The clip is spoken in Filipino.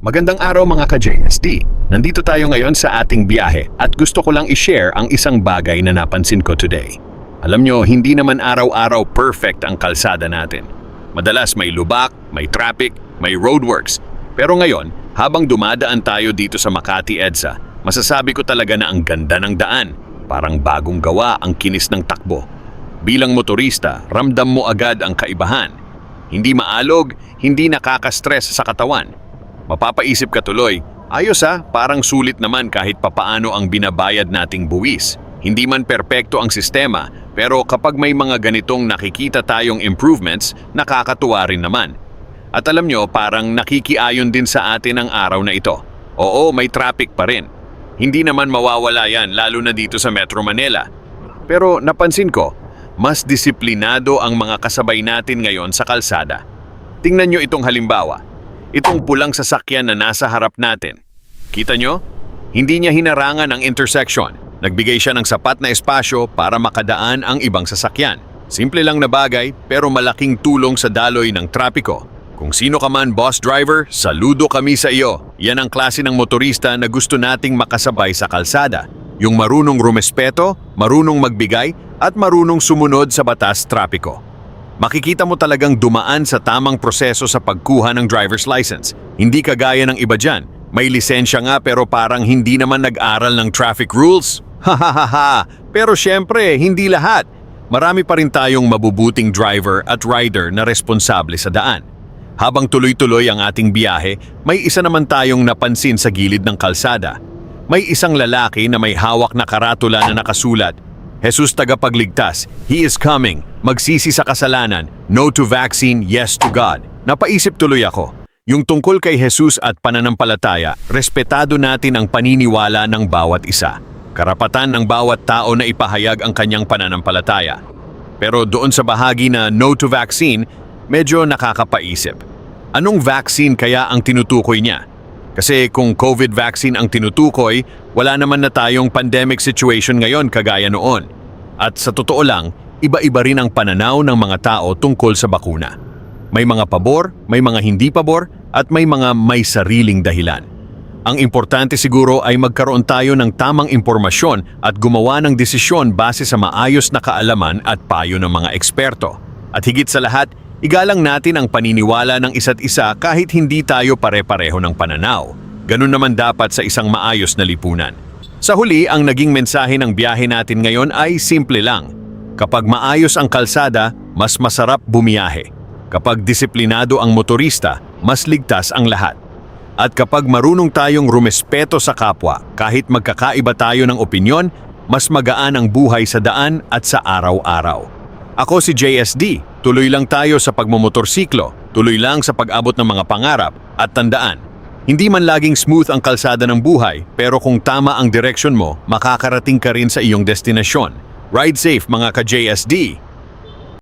Magandang araw mga ka-JSD. Nandito tayo ngayon sa ating biyahe at gusto ko lang i-share ang isang bagay na napansin ko today. Alam nyo, hindi naman araw-araw perfect ang kalsada natin. Madalas may lubak, may traffic, may roadworks. Pero ngayon, habang dumadaan tayo dito sa Makati EDSA, masasabi ko talaga na ang ganda ng daan. Parang bagong gawa ang kinis ng takbo. Bilang motorista, ramdam mo agad ang kaibahan. Hindi maalog, hindi nakaka-stress sa katawan. Mapapaisip ka tuloy, ayos parang sulit naman kahit papaano ang binabayad nating buwis. Hindi man perpekto ang sistema, pero kapag may mga ganitong nakikita tayong improvements, nakakatuwa rin naman. At alam nyo, parang nakikiayon din sa atin ang araw na ito. Oo, may traffic pa rin. Hindi naman mawawala yan, lalo na dito sa Metro Manila. Pero napansin ko, mas disiplinado ang mga kasabay natin ngayon sa kalsada. Tingnan nyo itong halimbawa. Itong pulang sasakyan na nasa harap natin. Kita nyo? Hindi niya hinarangan ang intersection. Nagbigay siya ng sapat na espasyo para makadaan ang ibang sasakyan. Simple lang na bagay pero malaking tulong sa daloy ng trapiko. Kung sino ka man, boss driver, saludo kami sa iyo. Yan ang klase ng motorista na gusto nating makasabay sa kalsada. Yung marunong rumespeto, marunong magbigay, at marunong sumunod sa batas trapiko. Makikita mo talagang dumaan sa tamang proseso sa pagkuha ng driver's license. Hindi kagaya ng iba dyan. May lisensya nga pero parang hindi naman nag-aral ng traffic rules. Hahaha! Pero syempre, hindi lahat. Marami pa rin tayong mabubuting driver at rider na responsable sa daan. Habang tuloy-tuloy ang ating biyahe, may isa naman tayong napansin sa gilid ng kalsada. May isang lalaki na may hawak na karatula na nakasulat, Jesus tagapagligtas, He is coming, magsisi sa kasalanan, no to vaccine, yes to God. Napaisip tuloy ako, yung tungkol kay Jesus at pananampalataya, respetado natin ang paniniwala ng bawat isa. Karapatan ng bawat tao na ipahayag ang kanyang pananampalataya. Pero doon sa bahagi na no to vaccine, medyo nakakapaisip. Anong vaccine kaya ang tinutukoy niya? Kasi kung COVID vaccine ang tinutukoy, wala naman na tayong pandemic situation ngayon kagaya noon. At sa totoo lang, iba-iba rin ang pananaw ng mga tao tungkol sa bakuna. May mga pabor, may mga hindi pabor, at may mga may sariling dahilan. Ang importante siguro ay magkaroon tayo ng tamang impormasyon at gumawa ng desisyon base sa maayos na kaalaman at payo ng mga eksperto. At higit sa lahat, igalang natin ang paniniwala ng isa't isa kahit hindi tayo pare-pareho ng pananaw. Ganun naman dapat sa isang maayos na lipunan. Sa huli, ang naging mensahe ng biyahe natin ngayon ay simple lang. Kapag maayos ang kalsada, mas masarap bumiyahe. Kapag disiplinado ang motorista, mas ligtas ang lahat. At kapag marunong tayong rumespeto sa kapwa, kahit magkakaiba tayo ng opinyon, mas magaan ang buhay sa daan at sa araw-araw. Ako si JSD, tuloy lang tayo sa pagmumotorsiklo, tuloy lang sa pag-abot ng mga pangarap, at tandaan, hindi man laging smooth ang kalsada ng buhay, pero kung tama ang direksyon mo, makakarating ka rin sa iyong destinasyon. Ride safe mga ka-JSD!